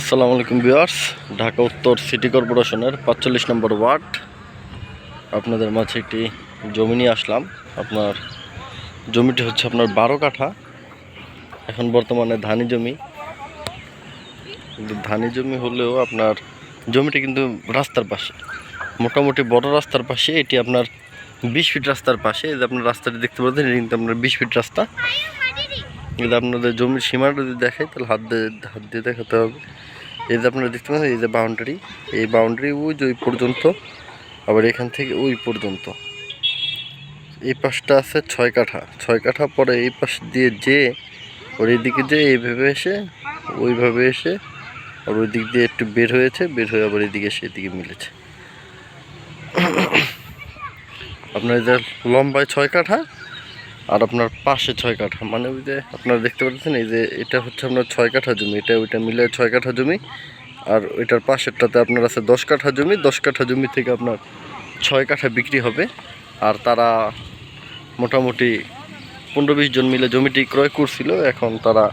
আসসালামু আলাইকুম ভিউয়ার্স, ঢাকা উত্তর সিটি কর্পোরেশনের ৪৫ নম্বর ওয়ার্ড আপনাদের মাঝে একটি জমি নিয়ে আসলাম। আপনার জমিটি হচ্ছে আপনার ১২ কাঠা। এখন বর্তমানে ধানি জমি, কিন্তু ধানি জমি হলেও আপনার জমিটি কিন্তু রাস্তার পাশে, মোটামুটি বড় রাস্তার পাশে। এটি আপনার ২০ ফিট রাস্তার পাশে। এই যে আপনার রাস্তাটি দেখতে পাচ্ছেন, এটি কিন্তু আপনার ২০ ফিট রাস্তা। কিন্তু আপনাদের জমির সীমাটা যদি দেখাই তাহলে হাত দিয়ে দেখাতে হবে। এই যে আপনারা দেখতে পাচ্ছেন, এই যে বাউন্ডারি, এই বাউন্ডারি ওই যে ওই পর্যন্ত, আবার এখান থেকে ওই পর্যন্ত। এই পাশটা আছে ৬ কাঠা। ৬ কাঠা পরে এই পাশ দিয়ে যে ওর এইদিকে যে এইভাবে এসে ওইভাবে এসে আর ওই দিক দিয়ে একটু বের হয়েছে, বের হয়ে আবার এদিকে এসে এদিকে মিলেছে। আপনার এই যে লম্বায় ৬ কাঠা আর আপনার পাশে ৬ কাঠা, মানে ওই যে আপনারা দেখতে পাচ্ছেন, এই যে এটা হচ্ছে আপনার ৬ কাঠা জমি, এটা ওইটা মিলে ৬ কাঠা জমি। আর ওইটার পাশেরটাতে আপনার আছে ১০ কাঠা জমি। ১০ কাঠা জমি থেকে আপনার ৬ কাঠা বিক্রি হবে। আর তারা মোটামুটি ১৫-২০ জন মিলে জমিটি ক্রয় করছিল। এখন তারা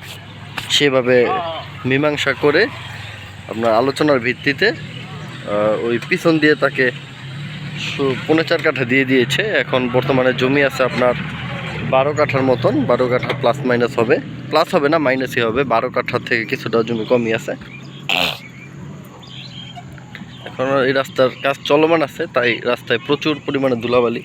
সেভাবে মীমাংসা করে আপনার আলোচনার ভিত্তিতে ওই পিছন দিয়ে তাকে ৪.৫ কাঠা দিয়ে দিয়েছে। এখন বর্তমানে জমি আছে আপনার ১২ কাঠার মতন। ১২ কাঠা প্লাস মাইনাস হবে, প্লাস হবে না, মাইনাসই হবে। ১২ কাঠার থেকে কিছুটা জমি কমই আছে। এখন এই রাস্তার কাজ চলমান আছে, তাই রাস্তায় প্রচুর পরিমাণে ধুলাবালি।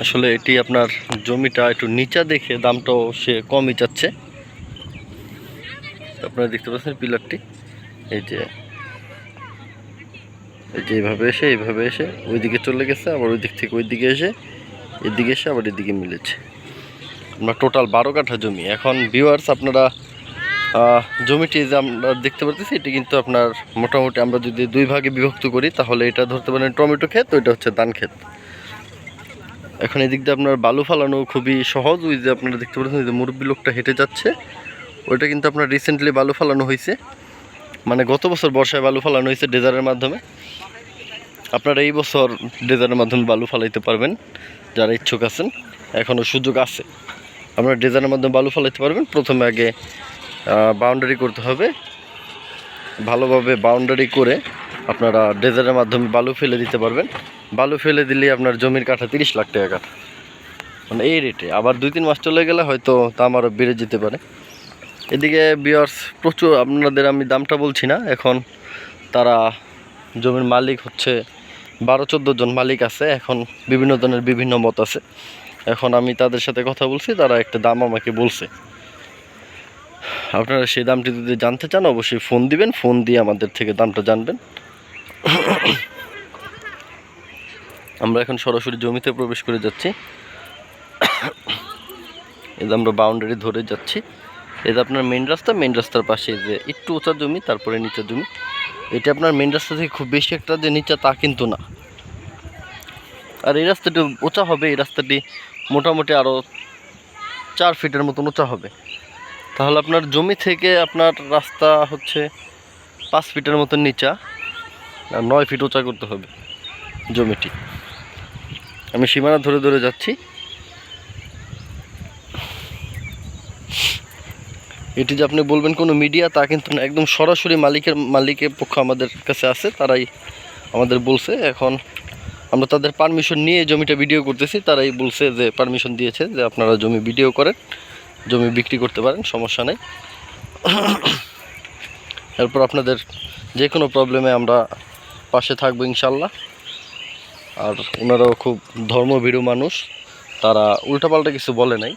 আসলে এটি আপনার জমিটা একটু নিচা দেখে দামটাও সে কমই চাচ্ছে। আপনারা দেখতে পাচ্ছেন পিলারটি, এই যে এইভাবে এসে ওইদিকে চলে গেছে, আবার ওই দিক থেকে ওইদিকে এসে এদিকে এসে আবার এদিকে মিলেছে। আমরা টোটাল ১২ কাঠা জমি। এখন ভিউয়ার্স, আপনারা জমিটি যে আমরা দেখতে পাচ্ছি, এটি কিন্তু আপনার মোটামুটি আমরা যদি ২ ভাগে বিভক্ত করি তাহলে এটা ধরতে পারেন টমেটো ক্ষেত, ওইটা হচ্ছে ধান ক্ষেত। এখন এদিক দিয়ে আপনার বালু ফালানো খুবই সহজ। ওই যে আপনারা দেখতে পাচ্ছেন, যে মুরব্বী লোকটা হেঁটে যাচ্ছে, ওইটা কিন্তু আপনার রিসেন্টলি বালু ফালানো হয়েছে। মানে গত বছর বর্ষায় বালু ফালানো হয়েছে ডেজারের মাধ্যমে। আপনারা এই বছর ডেজারের মাধ্যমে বালু ফালাইতে পারবেন যারা ইচ্ছুক আছেন, এখনও সুযোগ আছে। আপনারা ডেজারের মাধ্যমে বালু ফালাইতে পারবেন। প্রথমে আগে বাউন্ডারি করতে হবে। ভালোভাবে বাউন্ডারি করে আপনারা ডেজারের মাধ্যমে বালু ফেলে দিতে পারবেন। বালু ফেলে দিলে আপনার জমির কাঠা ৩০ লাখ টাকা কাঠা, মানে এই রেটে। আবার ২-৩ মাস চলে গেলে হয়তো দাম আরও বেড়ে যেতে পারে। এদিকে ভিউয়ার্স, প্রচুর, আপনাদের আমি দামটা বলছি না। এখন তারা জমির মালিক হচ্ছে ১২-১৪ জন মালিক আছে। এখন বিভিন্ন ধরনের বিভিন্ন মত আছে। এখন আমি তাদের সাথে কথা বলছি, তারা একটা দাম আমাকে বলছে। আপনারা সেই দামটি যদি জানতে চান অবশ্যই ফোন দিবেন, ফোন দিয়ে আমাদের থেকে দামটা জানবেন। আমরা এখন সরাসরি জমিতে প্রবেশ করে যাচ্ছি। এই যে আমরা বাউন্ডারি ধরে যাচ্ছি। এই যে আপনার মেন রাস্তা, মেন রাস্তার পাশে যে একটু উঁচা জমি, তারপরে নিচা জমি। এটা আপনার মেন রাস্তা থেকে খুব বেশি একটা যে নিচা তা কিন্তু না। আর এই রাস্তাটি উঁচা হবে, এই রাস্তাটি মোটামুটি আরও ৪ ফিটের মতন উঁচা হবে। তাহলে আপনার জমি থেকে আপনার রাস্তা হচ্ছে ৫ ফিটের মতন নিচা, আর ৯ ফিট উঁচা করতে হবে জমিটি। আমি সীমানা ধরে ধরে যাচ্ছি। এটি যে আপনি বলবেন কোনো মিডিয়া, তা কিন্তু না, একদম সরাসরি মালিকের পক্ষ আমাদের কাছে আছে, তারাই আমাদের বলছে। এখন আমরা তাদের পারমিশন নিয়ে জমিটা ভিডিও করতেছি। তারাই বলছে যে পারমিশন দিয়েছে যে আপনারা জমি ভিডিও করেন, জমি বিক্রি করতে পারেন, সমস্যা নেই। এরপর আপনাদের যে কোনো প্রবলেমে আমরা পাশে থাকবো ইনশাল্লাহ। আর ওনারাও খুব ধর্মভীরু মানুষ, তারা উল্টাপাল্টা কিছু বলে নাই।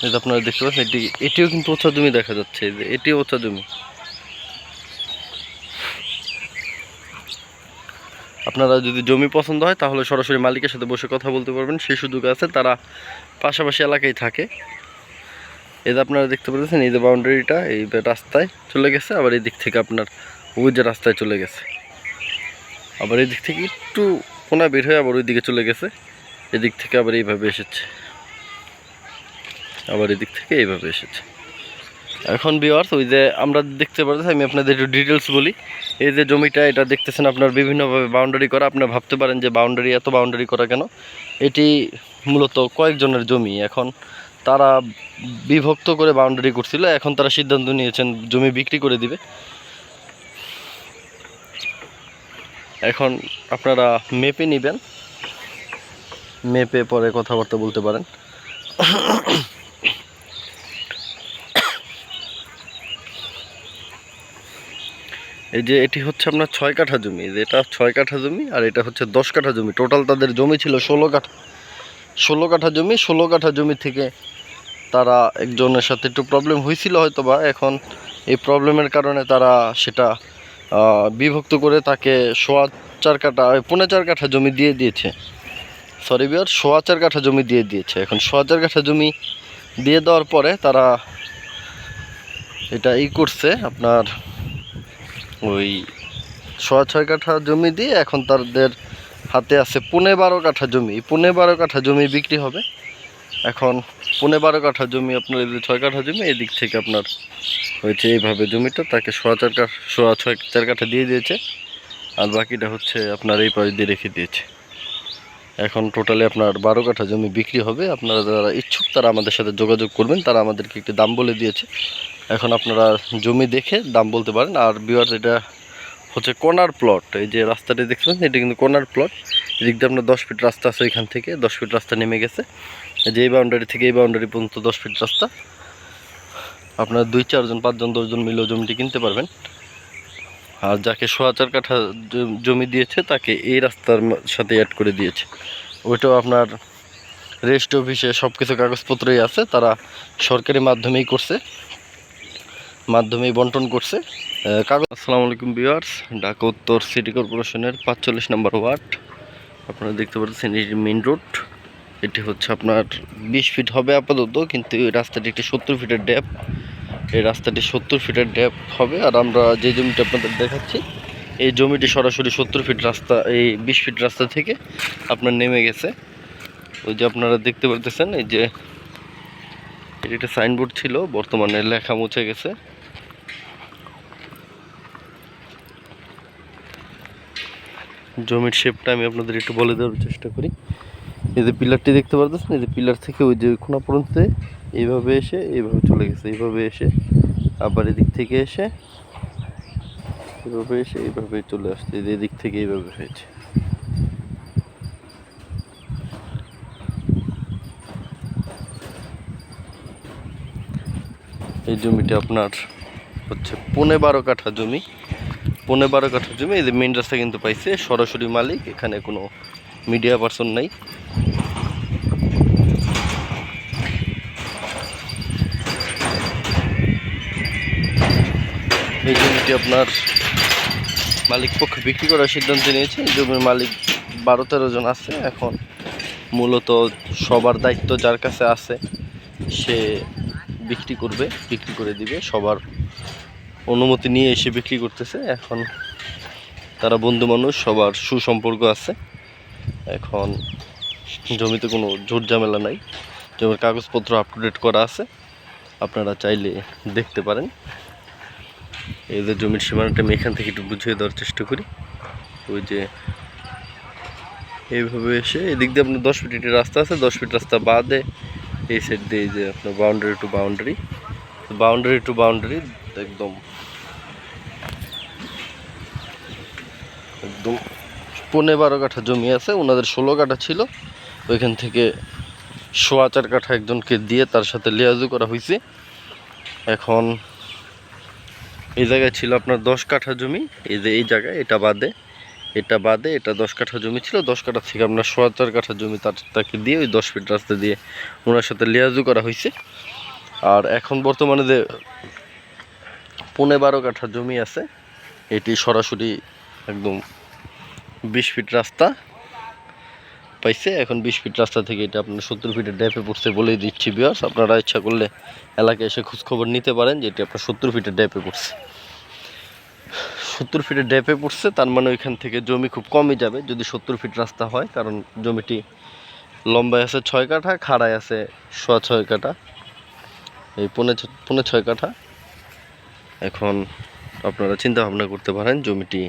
এই যে আপনারা দেখতে পাচ্ছেন, এটিও কিন্তু উঁচা জমি দেখা যাচ্ছে, যে এটিও উঁচা জমি। আপনারা যদি জমি পছন্দ হয় তাহলে সরাসরি মালিকের সাথে বসে কথা বলতে পারবেন, সেই সুযোগ আছে। তারা পাশাপাশি এলাকায় থাকে। এই যে আপনারা দেখতে পাচ্ছেন, এই যে বাউন্ডারিটা এই রাস্তায় চলে গেছে, আবার এই দিক থেকে আপনার ওই যে রাস্তায় চলে গেছে, আবার এই দিক থেকে একটু কোনা বের হয়ে আবার ওই দিকে চলে গেছে। এদিক থেকে আবার এইভাবে এসেছে, আবার এদিক থেকে এইভাবে এসেছে। এখন ভিউয়ার্স, ওই যে আমরা দেখতে পাচ্ছি, আমি আপনাদের একটু ডিটেলস বলি। এই যে জমিটা, এটা দেখতেছেন আপনার বিভিন্নভাবে বাউন্ডারি করা। আপনারা ভাবতে পারেন যে বাউন্ডারি, এত বাউন্ডারি করা কেন? এটি মূলত কয়েকজনের জমি। এখন তারা বিভক্ত করে বাউন্ডারি করছিল, এখন তারা সিদ্ধান্ত নিয়েছেন জমি বিক্রি করে দিবে। এখন আপনারা মেপে নেবেন, মেপে পরে কথাবার্তা বলতে পারেন। এই যে এটি হচ্ছে আপনার 6 কাঠা জমি, এটা 6 কাঠা জমি আর এটা হচ্ছে 10 কাঠা জমি। টোটাল তাদের জমি ছিল 16 কাঠা। 16 কাঠা জমি, 16 কাঠা জমি থেকে তারা একজনের সাথে একটু প্রবলেম হয়েছিল হয়তো বা, এখন এই প্রবলেমের কারণে তারা সেটা বিভক্ত করে তাকে 4.25 কাঠা 4.25 কাঠা জমি দিয়ে দিয়েছে। সরি বিয়ার, 4.25 কাঠা জমি দিয়ে দিয়েছে। এখন 4.25 কাঠা জমি দিয়ে দেওয়ার পরে তারা এটা করছে আপনার ওই 6.5 কাঠা জমি দিয়ে এখন তাদের হাতে আছে 12.5 কাঠা জমি। 12.5 কাঠা জমি বিক্রি হবে। এখন 12.5 কাঠা জমি আপনার এই 6 কাঠা জমি, এদিক থেকে আপনার হয়েছে এইভাবে জমিটা তাকে 6.5 কাঠা দিয়ে দিয়েছে, আর বাকিটা হচ্ছে আপনার এই পাশ দিয়ে রেখে দিয়েছে। এখন টোটালি আপনার 12 কাঠা জমি বিক্রি হবে। আপনারা যারা ইচ্ছুক তারা আমাদের সাথে যোগাযোগ করবেন, তারা আমাদেরকে একটি দাম বলে দিয়েছে। এখন আপনারা জমি দেখে দাম বলতে পারেন। আর ভিউয়ার্স, এটা হচ্ছে কর্নার প্লট। এই যে রাস্তাটি দেখছেন, এটা কিন্তু কর্নার প্লট। এদিক দিয়ে আপনার 10 ফিট রাস্তা আছে, এখান থেকে 10 ফিট রাস্তা নেমে গেছে। যে এই বাউন্ডারি থেকে এই বাউন্ডারি পর্যন্ত 10 ফিট রাস্তা। আপনারা 2-4 জন 5 জন 10 জন মিলেও জমিটি কিনতে পারবেন। আর যাকে 4.25 কাঠা জমি দিয়েছে তাকে এই রাস্তার সাথে অ্যাড করে দিয়েছে। ওইটাও আপনার রেজিস্ট্রি অফিসে সব কিছু কাগজপত্রই আছে, তারা সরকারি মাধ্যমেই করছে, মাধ্যমেই বন্টন করছে কাগজ। আসসালামু আলাইকুম ভিউয়ার্স, ঢাকা উত্তর সিটি কর্পোরেশনের 45 নম্বর ওয়ার্ড। আপনারা দেখতে পাচ্ছেন এই মেইন রোড। এটি হচ্ছে আপনার 20 ফিট হবে আপাতত, কিন্তু এই রাস্তাটি একটি 70 ফিটের ড্যাপ। এই রাস্তাটি 70 ফিটের ড্যাপ হবে। আর আমরা যে জমিটা আপনাদের দেখাচ্ছি, এই জমিটি সরাসরি 70 ফিট রাস্তা, এই 20 ফিট রাস্তা থেকে আপনার নেমে গেছে। ওই যে আপনারা দেখতে পাচ্ছেন, এই যে এটি একটা সাইনবোর্ড ছিল, বর্তমানে লেখা মুছে গেছে। জমির শেপটা আমি আপনাদের একটু বলে দেওয়ার চেষ্টা করি। এই যে পিলারটি দেখতে পাচ্ছেন, এই যে পিলার থেকে ওই যে কোনা পর্যন্ত এইভাবে এসে এইভাবে চলে গেছে, এইভাবে এসে আবার এদিক থেকে এসে এইভাবে এসে এইভাবে চলে আসছে, এই যে এদিক থেকে এইভাবে হয়েছে। এই জমিটি আপনার হচ্ছে 12.5 কাঠা জমি। 12.5 কাঠা জমি। এই যে মেইন রাস্তা কিন্তু পাইছে, সরাসরি মালিক, এখানে কোনো মিডিয়া পারসন নাই। এই জমিটি আপনার মালিক পক্ষ বিক্রি করার সিদ্ধান্ত নিয়েছে। জমির মালিক 12-13 জন আছে। এখন মূলত সবার দায়িত্ব যার কাছে আছে সে বিক্রি করবে, বিক্রি করে দিবে। সবার অনুমতি নিয়ে এসে বিক্রি করতেছে। এখন তারা বন্ধু মানুষ, সবার সুসম্পর্ক আছে। এখন জমিতে কোনো ঝুট ঝামেলা নাই, জমির কাগজপত্র আপ টু ডেট করা আছে, আপনারা চাইলে দেখতে পারেন। এই যে জমির সীমানাটা আমি এখান থেকে একটু বুঝিয়ে দেওয়ার চেষ্টা করি। ওই যে এইভাবে এসে এদিক দিয়ে আপনার 10 ফিটের রাস্তা আছে, 10 ফিট রাস্তা বাদে এই সাইড দিয়ে এই যে আপনার boundary two boundary, boundary two boundary একদম একদম 12.5 কাঠা জমি আছে। ওনাদের 16 কাঠা ছিল, ওইখান থেকে 4.25 কাঠা একজনকে দিয়ে তার সাথে লিয়াজু করা হয়েছে। এখন এই জায়গায় ছিল আপনার 10 কাঠা জমি। এই যে এই জায়গায় এটা বাদে এটা 10 কাঠা জমি ছিল। 10 কাঠা থেকে আপনার 4.25 কাঠা জমি তাকে দিয়ে ওই 10 ফিট রাস্তা দিয়ে ওনার সাথে লিয়াজু করা হয়েছে। আর এখন বর্তমানে যে 12.5 কাঠা জমি আছে, এটি সরাসরি একদম 20 ফিট রাস্তা পাইছে। এখন 20 ফিট রাস্তা থেকে এটা আপনার 70 ফিটের ড্যাপে পড়ছে বলেই দিচ্ছি ভিউয়ার্স। আপনারা ইচ্ছা করলে এলাকায় এসে খোঁজখবর নিতে পারেন যে এটি আপনার 70 ফিটের ড্যাপে পড়ছে। 70 ফিটের ড্যাপে পড়ছে, তার মানে ওইখান থেকে জমি খুব কমই যাবে যদি 70 ফিট রাস্তা হয়। কারণ জমিটি লম্বায় আছে 6 কাঠা, খাড়ায় আছে 6.25 কাঠা, এই 5.5 কাঠা। এখন আপনারা চিন্তা ভাবনা করতে পারেন, জমিটি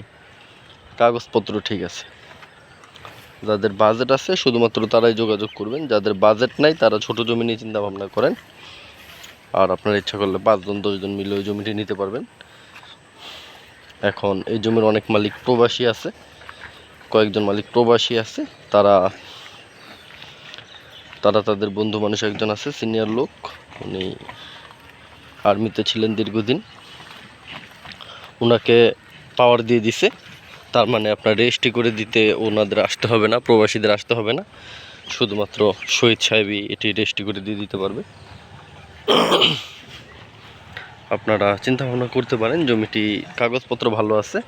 কাগজপত্র ঠিক আছে। যাদের বাজেট আছে শুধুমাত্র তারাই যোগাযোগ করবেন, যাদের বাজেট নাই তারা ছোট জমি নিয়ে চিন্তা ভাবনা করেন। আর আপনারা ইচ্ছা করলে 5 জন 10 জন মিলে ওই জমিটি নিতে পারবেন। এখন এই জমির অনেক মালিক প্রবাসী আছে, কয়েকজন মালিক প্রবাসী আছে, তারা তাদের বন্ধু মানুষ একজন আছে সিনিয়র লোক, উনি আর্মিতে ছিলেন দীর্ঘদিন, ওনাকে পাওয়ার দিয়ে দিছে। তার মানে আপনার রেজিস্ট্রি করে দিতে ওনাদের আসতে হবে না, প্রবাসীদের আসতে হবে না, শুধুমাত্র শহীদ সাহেবই এটি রেজিস্ট্রি করে দিয়ে দিতে পারবে। আপনারা চিন্তা ভাবনা করতে পারেন, জমিটি কাগজপত্র ভালো আছে।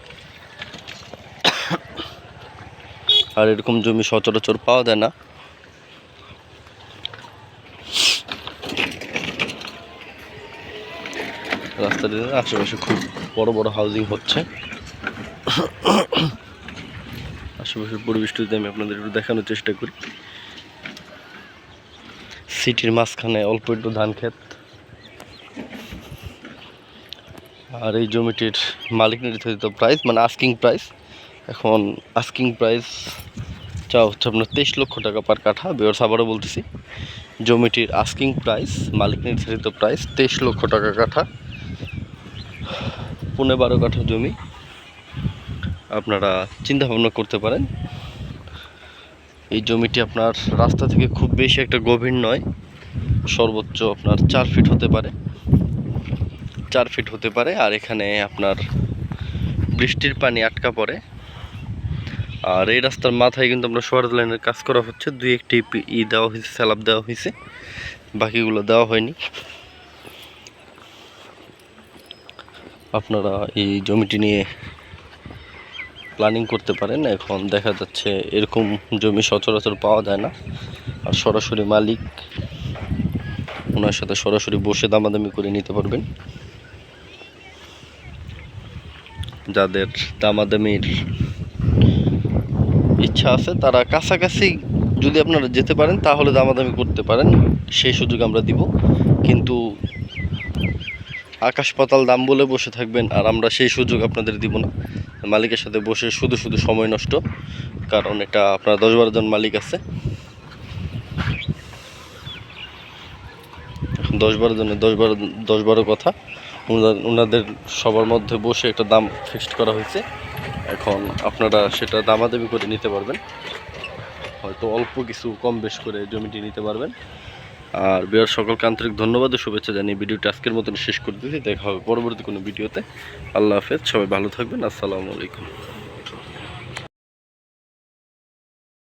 আর এরকম জমি সচরাচর পাওয়া যায় না। রাস্তার আশেপাশে খুব বড় বড় হাউজিং হচ্ছে। আশেপাশের পরিবেশটা যদি আমি আপনাদের একটু দেখানোর চেষ্টা করি, সিটির মাঝখানে অল্প একটু ধান ক্ষেত। আর এই জমিটির মালিক নির্ধারিত প্রাইস মানে আস্কিং প্রাইস, এখন আস্কিং প্রাইস চা হচ্ছে আপনার 23 লক্ষ টাকা পার কাঠা। বেওয়ার্স আবারও বলতেছি, জমিটির আস্কিং প্রাইস মালিক নির্ধারিত প্রাইস 23 লক্ষ টাকা কাঠা, 12 কাঠা জমি। আপনারা চিন্তা ভাবনা করতে পারেন। এই জমিটি আপনার রাস্তা থেকে খুব বেশি একটা গভীর নয়, সর্বোচ্চ আপনার 4 ফিট হতে পারে, 4 ফিট হতে পারে। আর এখানে আপনার বৃষ্টির পানি আটকা পড়ে। আর এই রাস্তার মাথায় কিন্তু আমরা শহর লাইনের কাজ করা হচ্ছে, 2-1টি দেওয়া হয়েছে, স্ল্যাব দেওয়া হয়েছে, বাকিগুলো দেওয়া হয়নি। আপনারা এই জমিটি নিয়ে প্ল্যানিং করতে পারেন। এখন দেখা যাচ্ছে এরকম জমি সচরাচর পাওয়া যায় না। আর সরাসরি মালিক, ওনার সাথে সরাসরি বসে দামাদামি করে নিতে পারবেন। যাদের দামাদামির ইচ্ছা আছে তারা কাছাকাছি যদি আপনারা যেতে পারেন তাহলে দামাদামি করতে পারেন, সেই সুযোগ আমরা দিব। কিন্তু আকাশ পাতাল দাম বলে বসে থাকবেন আর আমরা সেই সুযোগ আপনাদের দিব না। মালিকের সাথে বসে শুধু শুধু সময় নষ্ট, কারণ এটা আপনার 10-12 জন মালিক আছে। 10-12 জনের 10-12 কথা, ওনাদের সবার মধ্যে বসে একটা দাম ফিক্সড করা হয়েছে। এখন আপনারা সেটা দামাদামি করে নিতে পারবেন, হয়তো অল্প কিছু কম বেশ করে জমিটি নিতে পারবেন। আর বিয়ার সকলকে আন্তরিক ধন্যবাদ ও শুভেচ্ছা জানিয়ে ভিডিওটি আজকের মতন শেষ করে দিচ্ছি। দেখা হবে পরবর্তী কোনো ভিডিওতে। আল্লাহ হাফেজ, সবাই ভালো থাকবেন। আসসালামু আলাইকুম।